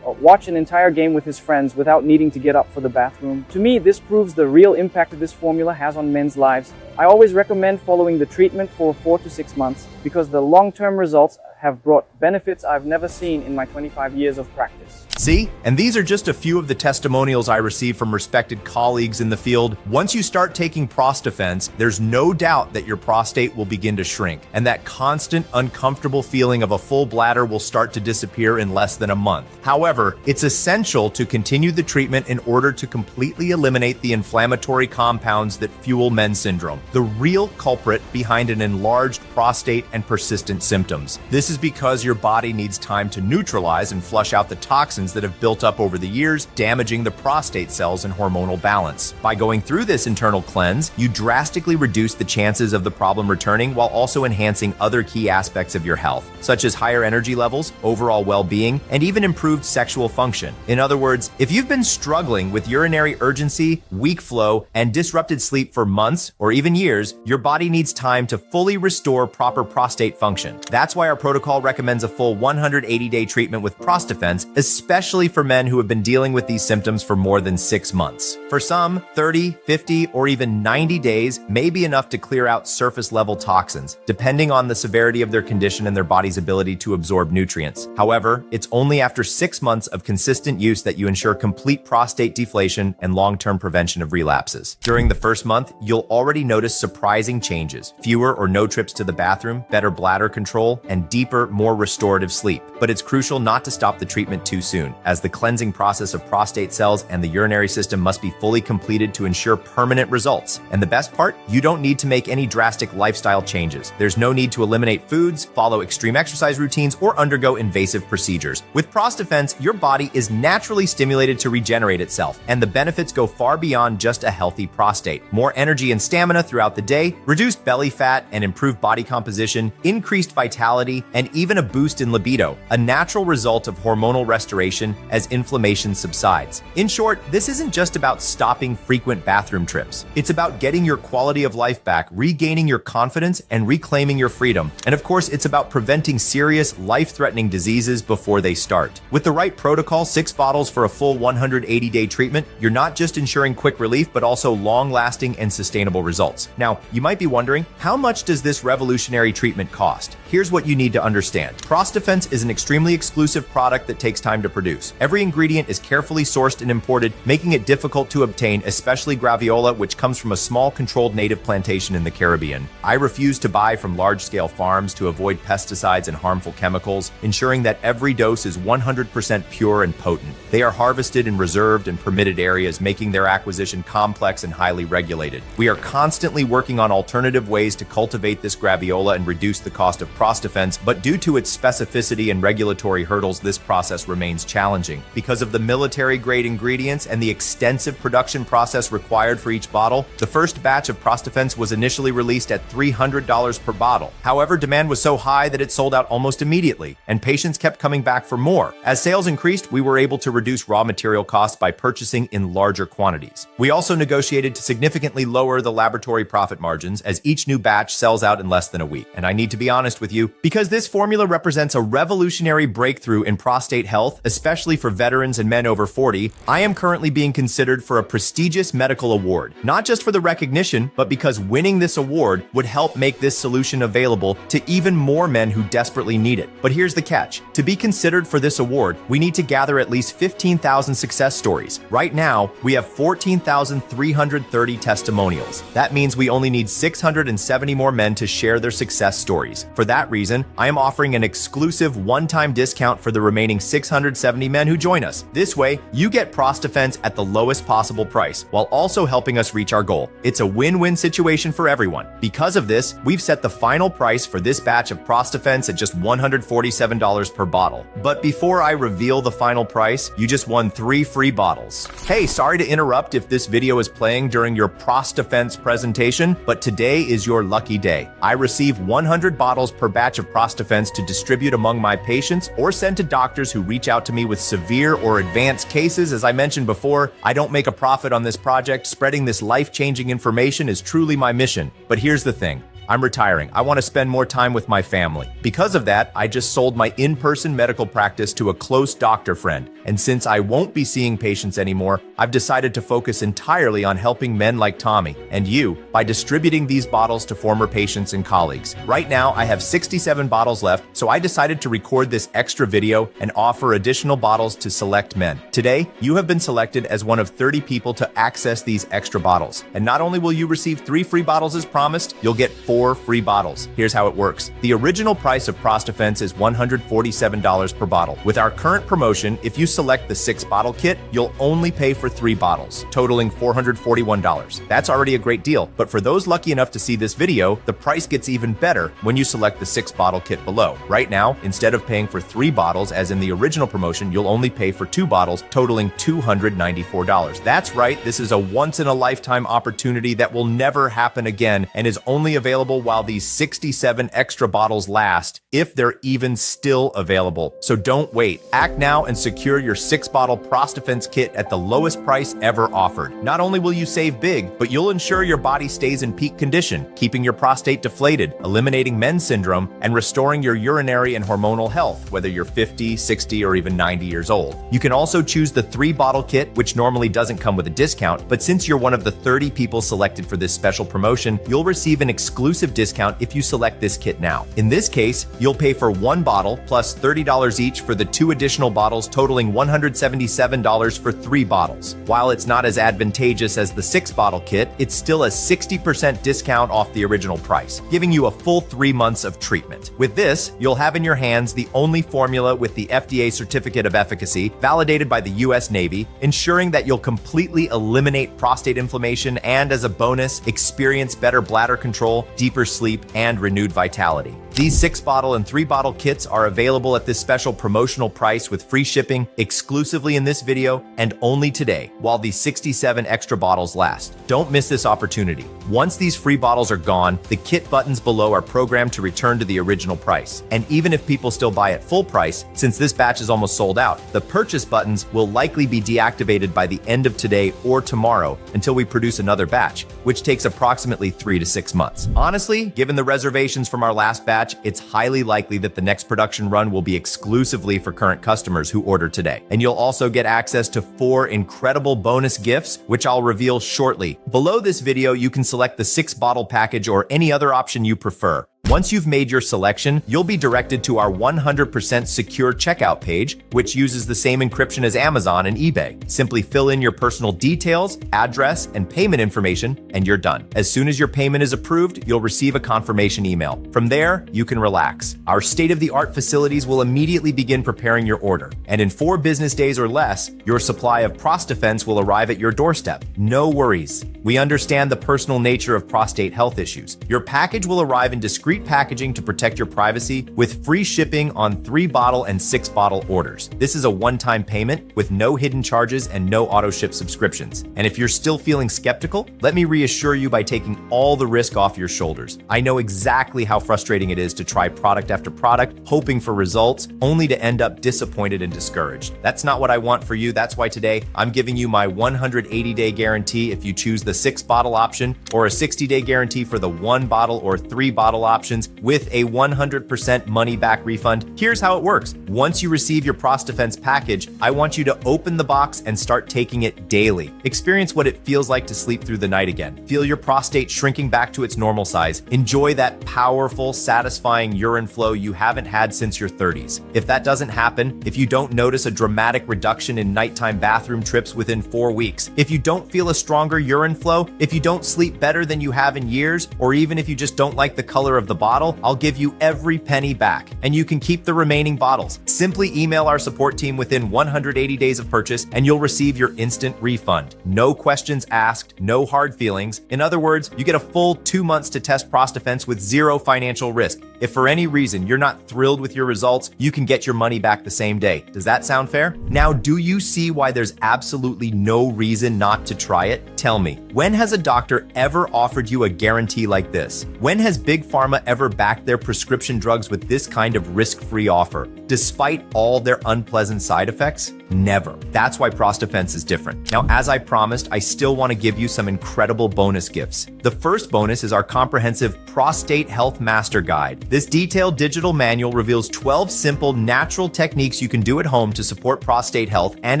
Speaker 5: watch an entire game with his friends without needing to get up for the bathroom. To me, this proves the real impact that this formula has on men's lives. I always recommend following the treatment for 4 to 6 months because the long-term results have brought benefits I've never seen in my 25 years of practice.
Speaker 1: See? And these are just a few of the testimonials I received from respected colleagues in the field. Once you start taking Prostafense, there's no doubt that your prostate will begin to shrink, and that constant, uncomfortable feeling of a full bladder will start to disappear in less than a month. However, it's essential to continue the treatment in order to completely eliminate the inflammatory compounds that fuel men's syndrome, the real culprit behind an enlarged prostate and persistent symptoms. This is because your body needs time to neutralize and flush out the toxins that have built up over the years, damaging the prostate cells and hormonal balance. By going through this internal cleanse, you drastically reduce the chances of the problem returning while also enhancing other key aspects of your health, such as higher energy levels, overall well-being, and even improved sexual function. In other words, if you've been struggling with urinary urgency, weak flow, and disrupted sleep for months or even years, your body needs time to fully restore proper prostate function. That's why our protocol recommends a full 180-day treatment with Prostafense, especially especially for men who have been dealing with these symptoms for more than 6 months. For some, 30, 50, or even 90 days may be enough to clear out surface-level toxins, depending on the severity of their condition and their body's ability to absorb nutrients. However, it's only after 6 months of consistent use that you ensure complete prostate deflation and long-term prevention of relapses. During the first month, you'll already notice surprising changes: fewer or no trips to the bathroom, better bladder control, and deeper, more restorative sleep. But it's crucial not to stop the treatment too soon, as the cleansing process of prostate cells and the urinary system must be fully completed to ensure permanent results. And the best part? You don't need to make any drastic lifestyle changes. There's no need to eliminate foods, follow extreme exercise routines, or undergo invasive procedures. With Prostafense, your body is naturally stimulated to regenerate itself, and the benefits go far beyond just a healthy prostate. More energy and stamina throughout the day, reduced belly fat and improved body composition, increased vitality, and even a boost in libido, a natural result of hormonal restoration as inflammation subsides. In short, this isn't just about stopping frequent bathroom trips. It's about getting your quality of life back, regaining your confidence, and reclaiming your freedom. And of course, it's about preventing serious, life-threatening diseases before they start. With the right protocol, 6 bottles for a full 180-day treatment, you're not just ensuring quick relief, but also long-lasting and sustainable results. Now, you might be wondering, how much does this revolutionary treatment cost? Here's what you need to understand. Prostafense is an extremely exclusive product that takes time to produce. Every ingredient is carefully sourced and imported, making it difficult to obtain, especially graviola, which comes from a small controlled native plantation in the Caribbean. I refuse to buy from large-scale farms to avoid pesticides and harmful chemicals, ensuring that every dose is 100% pure and potent. They are harvested in reserved and permitted areas, making their acquisition complex and highly regulated. We are constantly working on alternative ways to cultivate this graviola and reduce the cost of Prostafense, but due to its specificity and regulatory hurdles, this process remains challenging. Because of the military-grade ingredients and the extensive production process required for each bottle, the first batch of Prostafense was initially released at $300 per bottle. However, demand was so high that it sold out almost immediately, and patients kept coming back for more. As sales increased, we were able to reduce raw material costs by purchasing in larger quantities. We also negotiated to significantly lower the laboratory profit margins, as each new batch sells out in less than a week. And I need to be honest with you, because this formula represents a revolutionary breakthrough in prostate health, especially for veterans and men over 40, I am currently being considered for a prestigious medical award. Not just for the recognition, but because winning this award would help make this solution available to even more men who desperately need it. But here's the catch. To be considered for this award, we need to gather at least 15,000 success stories. Right now, we have 14,330 testimonials. That means we only need 670 more men to share their success stories. For that reason, I am offering an exclusive one-time discount for the remaining 670 men who join us. This way, you get Prostafense at the lowest possible price, while also helping us reach our goal. It's a win-win situation for everyone. Because of this, we've set the final price for this batch of Prostafense at just $147 per bottle. But before I reveal the final price, you just won 3 free bottles. Hey, sorry to interrupt if this video is playing during your Prostafense presentation, but today is your lucky day. I receive 100 bottles per batch of Prostafense to distribute among my patients or send to doctors who reach out to me with severe or advanced cases. As I mentioned before, I don't make a profit on this project. Spreading this life-changing information is truly my mission. But here's the thing. I'm retiring. I want to spend more time with my family. Because of that, I just sold my in-person medical practice to a close doctor friend. And since I won't be seeing patients anymore, I've decided to focus entirely on helping men like Tommy and you by distributing these bottles to former patients and colleagues. Right now, I have 67 bottles left, so I decided to record this extra video and offer additional bottles to select men. Today, you have been selected as one of 30 people to access these extra bottles. And not only will you receive 3 free bottles as promised, you'll get 4 free bottles. Here's how it works. The original price of Prostafense is $147 per bottle. With our current promotion, if you select the 6-bottle kit, you'll only pay for 3 bottles, totaling $441. That's already a great deal, but for those lucky enough to see this video, the price gets even better when you select the 6-bottle kit below. Right now, instead of paying for 3 bottles, as in the original promotion, you'll only pay for 2 bottles, totaling $294. That's right, this is a once-in-a-lifetime opportunity that will never happen again and is only available available while these 67 extra bottles last, if they're even still available. So don't wait. Act now and secure your 6-bottle Prostafence kit at the lowest price ever offered. Not only will you save big, but you'll ensure your body stays in peak condition, keeping your prostate deflated, eliminating men's syndrome, and restoring your urinary and hormonal health, whether you're 50, 60, or even 90 years old. You can also choose the 3-bottle kit, which normally doesn't come with a discount, but since you're one of the 30 people selected for this special promotion, you'll receive an exclusive discount if you select this kit now. In this case, you'll pay for 1 bottle plus $30 each for the 2 additional bottles, totaling $177 for 3 bottles. While it's not as advantageous as the 6-bottle kit, it's still a 60% discount off the original price, giving you a full 3 months of treatment. With this, you'll have in your hands the only formula with the FDA certificate of efficacy, validated by the US Navy, ensuring that you'll completely eliminate prostate inflammation and, as a bonus, experience better bladder control, deeper sleep, and renewed vitality. These 6-bottle and 3-bottle kits are available at this special promotional price with free shipping exclusively in this video and only today, while these 67 extra bottles last. Don't miss this opportunity. Once these free bottles are gone, the kit buttons below are programmed to return to the original price. And even if people still buy at full price, since this batch is almost sold out, the purchase buttons will likely be deactivated by the end of today or tomorrow until we produce another batch, which takes approximately 3 to 6 months. Honestly, given the reservations from our last batch, it's highly likely that the next production run will be exclusively for current customers who order today. And you'll also get access to 4 incredible bonus gifts, which I'll reveal shortly. Below this video, you can select the 6-bottle package or any other option you prefer. Once you've made your selection, you'll be directed to our 100% secure checkout page, which uses the same encryption as Amazon and eBay. Simply fill in your personal details, address, and payment information, and you're done. As soon as your payment is approved, you'll receive a confirmation email. From there, you can relax. Our state-of-the-art facilities will immediately begin preparing your order. And in 4 business days or less, your supply of Prostafence will arrive at your doorstep. No worries. We understand the personal nature of prostate health issues. Your package will arrive in discreet packaging to protect your privacy, with free shipping on 3-bottle and 6-bottle orders. This is a one-time payment with no hidden charges and no auto-ship subscriptions. And if you're still feeling skeptical, let me reassure you by taking all the risk off your shoulders. I know exactly how frustrating it is to try product after product, hoping for results, only to end up disappointed and discouraged. That's not what I want for you. That's why today I'm giving you my 180-day guarantee if you choose the 6-bottle option, or a 60-day guarantee for the 1-bottle or 3-bottle option, with a 100% money-back refund. Here's how it works. Once you receive your Prostafence package, I want you to open the box and start taking it daily. Experience what it feels like to sleep through the night again. Feel your prostate shrinking back to its normal size. Enjoy that powerful, satisfying urine flow you haven't had since your 30s. If that doesn't happen, if you don't notice a dramatic reduction in nighttime bathroom trips within 4 weeks, if you don't feel a stronger urine flow, if you don't sleep better than you have in years, or even if you just don't like the color of the bottle, I'll give you every penny back, and you can keep the remaining bottles. Simply email our support team within 180 days of purchase, and you'll receive your instant refund. No questions asked, no hard feelings. In other words, you get a full 2 months to test Prostafence with 0 financial risk. If for any reason you're not thrilled with your results, you can get your money back the same day. Does that sound fair? Now, do you see why there's absolutely no reason not to try it? Tell me, when has a doctor ever offered you a guarantee like this? When has Big Pharma ever backed their prescription drugs with this kind of risk-free offer, despite all their unpleasant side effects? Never. That's why Prostafence is different. Now, as I promised, I still want to give you some incredible bonus gifts. The first bonus is our comprehensive Prostate Health Master Guide. This detailed digital manual reveals 12 simple, natural techniques you can do at home to support prostate health and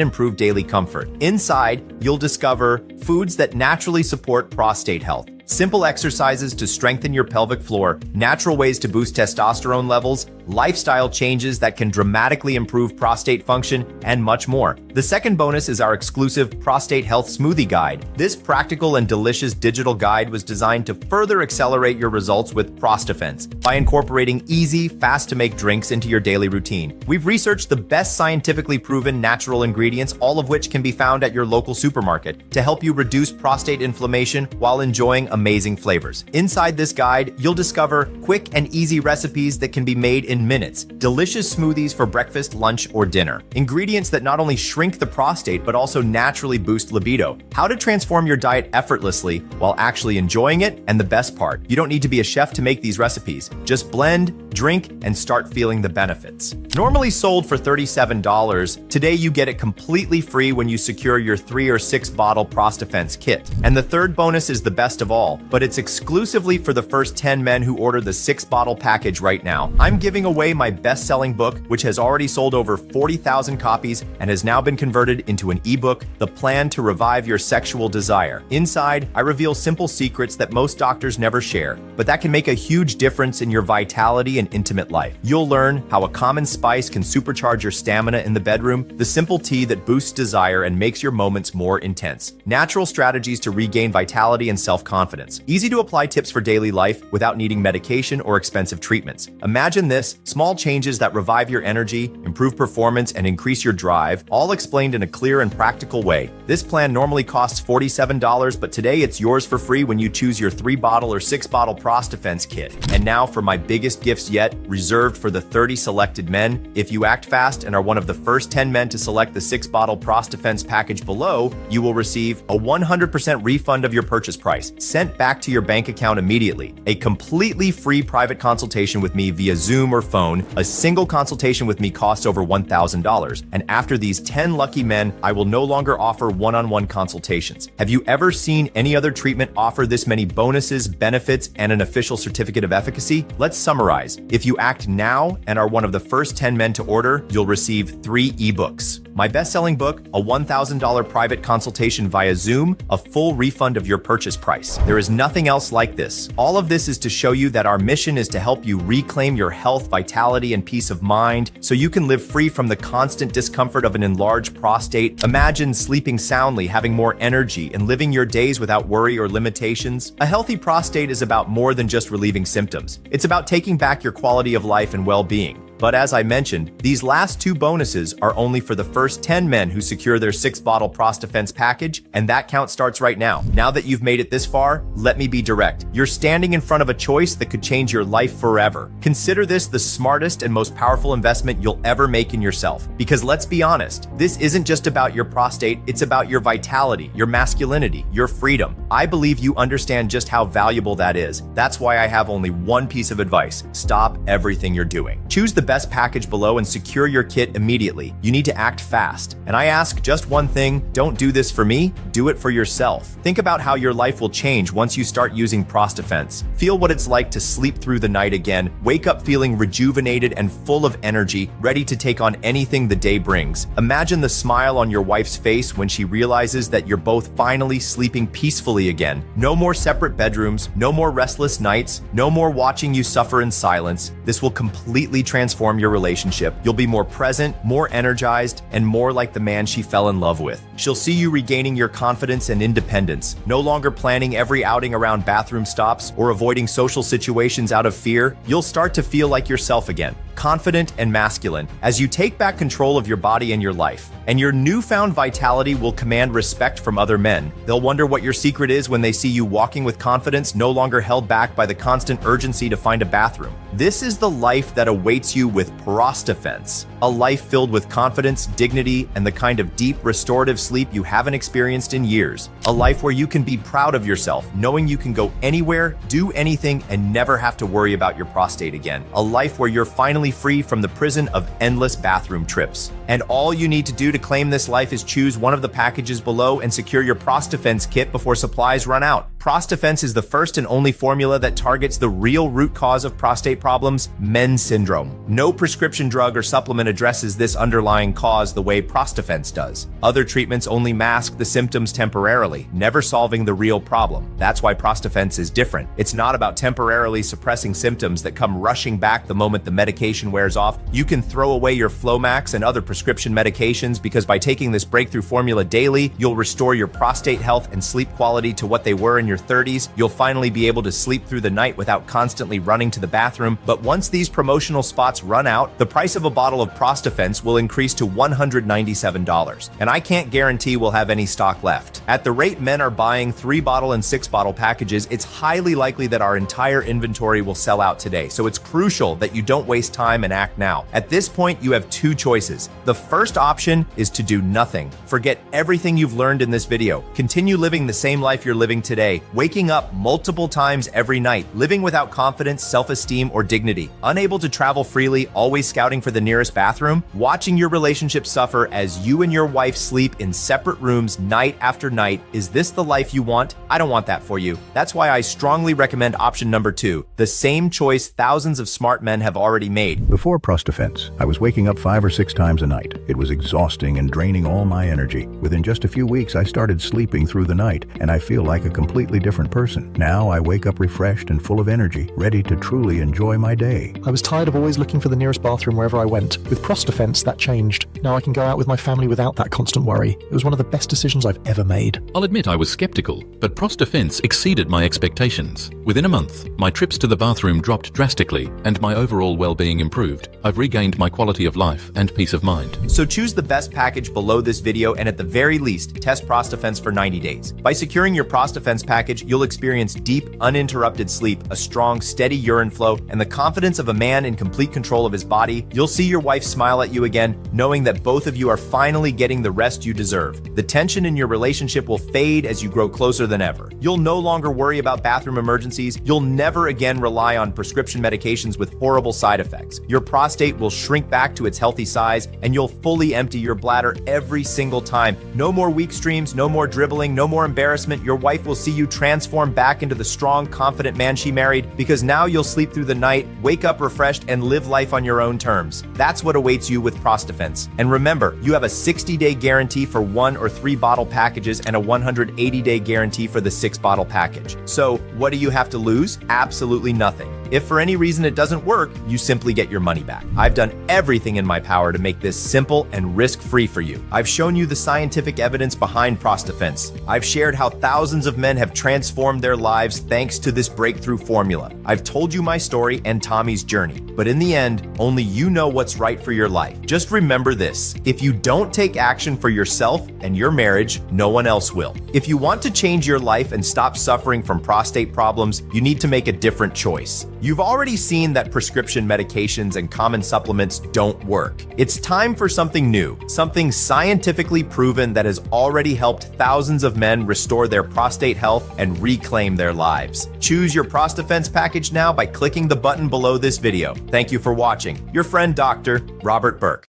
Speaker 1: improve daily comfort. Inside, you'll discover foods that naturally support prostate health, simple exercises to strengthen your pelvic floor, natural ways to boost testosterone levels, lifestyle changes that can dramatically improve prostate function, and much more. The second bonus is our exclusive Prostate Health Smoothie Guide. This practical and delicious digital guide was designed to further accelerate your results with Prostafence by incorporating easy, fast-to-make drinks into your daily routine. We've researched the best scientifically proven natural ingredients, all of which can be found at your local supermarket, to help you reduce prostate inflammation while enjoying amazing flavors. Inside this guide, you'll discover quick and easy recipes that can be made in minutes, delicious smoothies for breakfast, lunch, or dinner, ingredients that not only shrink the prostate, but also naturally boost libido. How to transform your diet effortlessly while actually enjoying it, and the best part, you don't need to be a chef to make these recipes. Just blend, drink, and start feeling the benefits. Normally sold for $37, today you get it completely free when you secure your 3 or 6 bottle Prostafense kit. And the third bonus is the best of all, but it's exclusively for the first 10 men who order the 6 bottle package right now. I'm giving away my best-selling book, which has already sold over 40,000 copies and has now been converted into an ebook, The Plan to Revive Your Sexual Desire. Inside, I reveal simple secrets that most doctors never share, but that can make a huge difference in your vitality and intimate life. You'll learn how a common spice can supercharge your stamina in the bedroom, the simple tea that boosts desire and makes your moments more intense, natural strategies to regain vitality and self-confidence, easy to apply tips for daily life without needing medication or expensive treatments. Imagine this: small changes that revive your energy, improve performance, and increase your drive, all explained in a clear and practical way. This plan normally costs $47, but today it's yours for free when you choose your 3 bottle or 6 bottle Prostafense kit. And now for my biggest gifts yet, reserved for the 30 selected men. If you act fast and are one of the first 10 men to select the 6 bottle Prostafense package below, you will receive a 100% refund of your purchase price, sent back to your bank account immediately, a completely free private consultation with me via Zoom or phone. A single consultation with me costs over $1,000, and after these 10 lucky men, I will no longer offer one-on-one consultations. Have you ever seen any other treatment offer this many bonuses, benefits, and an official certificate of efficacy? Let's summarize. If you act now and are one of the first 10 men to order, you'll receive 3 ebooks. My best-selling book, a $1,000 private consultation via Zoom, a full refund of your purchase price. There is nothing else like this. All of this is to show you that our mission is to help you reclaim your health, vitality, and peace of mind so you can live free from the constant discomfort of an enlarged prostate. Imagine sleeping soundly, having more energy, and living your days without worry or limitations. A healthy prostate is about more than just relieving symptoms. It's about taking back your quality of life and well-being. But as I mentioned, these last 2 bonuses are only for the first 10 men who secure their 6 bottle Prostafense package, and that count starts right now. Now that you've made it this far, let me be direct. You're standing in front of a choice that could change your life forever. Consider this the smartest and most powerful investment you'll ever make in yourself. Because let's be honest, this isn't just about your prostate, it's about your vitality, your masculinity, your freedom. I believe you understand just how valuable that is. That's why I have only one piece of advice: stop everything you're doing. Choose the best package below and secure your kit immediately. You need to act fast. And I ask just one thing: don't do this for me, do it for yourself. Think about how your life will change once you start using Prostafense. Feel what it's like to sleep through the night again, wake up feeling rejuvenated and full of energy, ready to take on anything the day brings. Imagine the smile on your wife's face when she realizes that you're both finally sleeping peacefully again. No more separate bedrooms, no more restless nights, no more watching you suffer in silence. This will completely transform your relationship. You'll be more present, more energized, and more like the man she fell in love with. She'll see you regaining your confidence and independence, no longer planning every outing around bathroom stops or avoiding social situations out of fear. You'll start to feel like yourself again, confident and masculine, as you take back control of your body and your life. And your newfound vitality will command respect from other men. They'll wonder what your secret is when they see you walking with confidence, no longer held back by the constant urgency to find a bathroom. This is the life that awaits you with Prostafense, a life filled with confidence, dignity, and the kind of deep, restorative sleep you haven't experienced in years. A life where you can be proud of yourself, knowing you can go anywhere, do anything, and never have to worry about your prostate again. A life where you're finally free from the prison of endless bathroom trips. And all you need to do to claim this life is choose one of the packages below and secure your Prostafense kit before supplies run out. Prostafense is the first and only formula that targets the real root cause of prostate problems, men's syndrome. No prescription drug or supplement addresses this underlying cause the way Prostafense does. Other treatments only mask the symptoms temporarily, never solving the real problem. That's why Prostafense is different. It's not about temporarily suppressing symptoms that come rushing back the moment the medication wears off. You can throw away your Flomax and other prescription medications because by taking this breakthrough formula daily, you'll restore your prostate health and sleep quality to what they were in your your 30s, you'll finally be able to sleep through the night without constantly running to the bathroom. But once these promotional spots run out, the price of a bottle of Prostafence will increase to $197. And I can't guarantee we'll have any stock left. At the rate men are buying 3-bottle and 6-bottle packages, it's highly likely that our entire inventory will sell out today. So it's crucial that you don't waste time and act now. At this point, you have 2 choices. The first option is to do nothing. Forget everything you've learned in this video. Continue living the same life you're living today, waking up multiple times every night, living without confidence, self-esteem, or dignity, unable to travel freely, always scouting for the nearest bathroom, watching your relationship suffer as you and your wife sleep in separate rooms night after night. Is this the life you want? I don't want that for you. That's why I strongly recommend option number 2, the same choice thousands of smart men have already made.
Speaker 6: Before Prostafence, I was waking up 5 or 6 times a night. It was exhausting and draining all my energy. Within just a few weeks, I started sleeping through the night, and I feel like a completely different person. Now I wake up refreshed and full of energy, ready to truly enjoy my day.
Speaker 7: I was tired of always looking for the nearest bathroom wherever I went. With Prostafence, that changed. Now I can go out with my family without that constant worry. It was one of the best decisions I've ever made.
Speaker 8: I'll admit I was skeptical, but Prostafence exceeded my expectations. Within a month, my trips to the bathroom dropped drastically, and my overall well-being improved. I've regained my quality of life and peace of mind.
Speaker 1: So choose the best package below this video, and at the very least, test Prostafence for 90 days. By securing your Prostafence package, you'll experience deep, uninterrupted sleep, a strong, steady urine flow, and the confidence of a man in complete control of his body. You'll see your wife smile at you again, knowing that both of you are finally getting the rest you deserve. The tension in your relationship will fade as you grow closer than ever. You'll no longer worry about bathroom emergencies. You'll never again rely on prescription medications with horrible side effects. Your prostate will shrink back to its healthy size, and you'll fully empty your bladder every single time. No more weak streams, no more dribbling, no more embarrassment. Your wife will see you transform back into the strong, confident man she married, because now you'll sleep through the night, wake up refreshed, and live life on your own terms. That's what awaits you with Prostafence. And remember, you have a 60-day guarantee for 1 or 3-bottle packages and a 180-day guarantee for the 6-bottle package. So what do you have to lose? Absolutely nothing. If for any reason it doesn't work, you simply get your money back. I've done everything in my power to make this simple and risk-free for you. I've shown you the scientific evidence behind Prostafence. I've shared how thousands of men have transformed their lives thanks to this breakthrough formula. I've told you my story and Tommy's journey, but in the end, only you know what's right for your life. Just remember this: if you don't take action for yourself and your marriage, no one else will. If you want to change your life and stop suffering from prostate problems, you need to make a different choice. You've already seen that prescription medications and common supplements don't work. It's time for something new, something scientifically proven that has already helped thousands of men restore their prostate health and reclaim their lives. Choose your Prostafence package now by clicking the button below this video. Thank you for watching. Your friend, Dr. Robert Burke.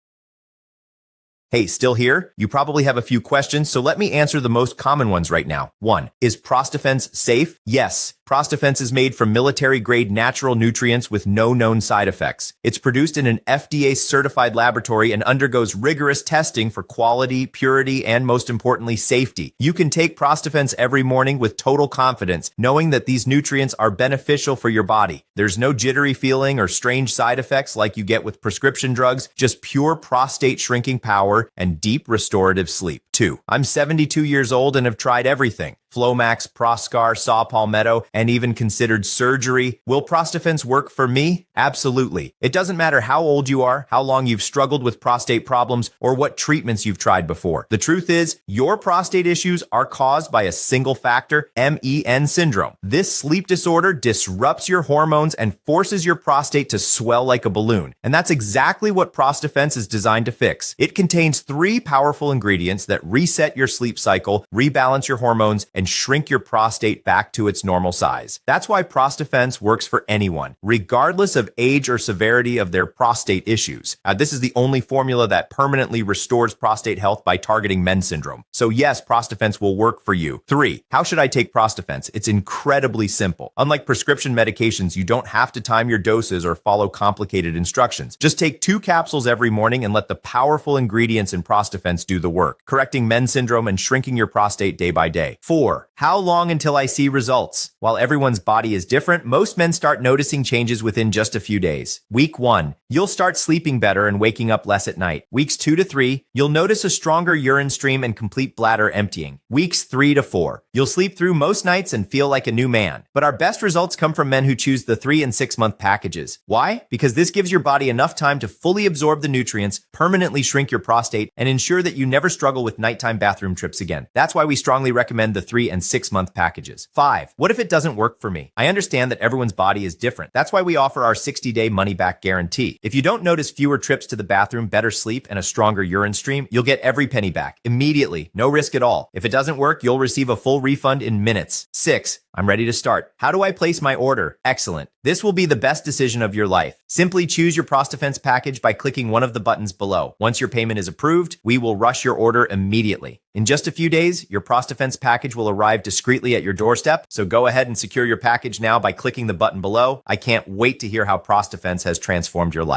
Speaker 1: Hey, still here? You probably have a few questions, so let me answer the most common ones right now. 1. Is Prostafence safe? Yes. Prostafence is made from military-grade natural nutrients with no known side effects. It's produced in an FDA-certified laboratory and undergoes rigorous testing for quality, purity, and most importantly, safety. You can take Prostafence every morning with total confidence, knowing that these nutrients are beneficial for your body. There's no jittery feeling or strange side effects like you get with prescription drugs, just pure prostate shrinking power and deep restorative sleep. 2. I'm 72 years old and have tried everything. Flomax, Proscar, Saw Palmetto, and even considered surgery. Will Prostafence work for me? Absolutely. It doesn't matter how old you are, how long you've struggled with prostate problems, or what treatments you've tried before. The truth is, your prostate issues are caused by a single factor, MEN syndrome. This sleep disorder disrupts your hormones and forces your prostate to swell like a balloon. And that's exactly what Prostafence is designed to fix. It contains 3 powerful ingredients that reset your sleep cycle, rebalance your hormones, and shrink your prostate back to its normal size. That's why Prostafence works for anyone, regardless of age or severity of their prostate issues. This is the only formula that permanently restores prostate health by targeting MEN syndrome. So yes, Prostafence will work for you. 3. How should I take Prostafence? It's incredibly simple. Unlike prescription medications, you don't have to time your doses or follow complicated instructions. Just take 2 capsules every morning and let the powerful ingredients in Prostafence do the work, correcting MEN syndrome and shrinking your prostate day by day. 4. 4. How long until I see results? While everyone's body is different, most men start noticing changes within just a few days. Week 1, you'll start sleeping better and waking up less at night. Weeks 2 to 3, you'll notice a stronger urine stream and complete bladder emptying. Weeks 3 to 4, you'll sleep through most nights and feel like a new man. But our best results come from men who choose the 3 and 6 month packages. Why? Because this gives your body enough time to fully absorb the nutrients, permanently shrink your prostate, and ensure that you never struggle with nighttime bathroom trips again. That's why we strongly recommend the 3 and 6 month packages. 5. What if it doesn't work for me? I understand that everyone's body is different. That's why we offer our 60-day money-back guarantee. If you don't notice fewer trips to the bathroom, better sleep, and a stronger urine stream, you'll get every penny back immediately. No risk at all. If it doesn't work, you'll receive a full refund in minutes. 6. I'm ready to start. How do I place my order? Excellent. This will be the best decision of your life. Simply choose your Prostafense package by clicking one of the buttons below. Once your payment is approved, we will rush your order immediately. In just a few days, your Prostafense package will arrive discreetly at your doorstep, so go ahead and secure your package now by clicking the button below. I can't wait to hear how Prostafense has transformed your life.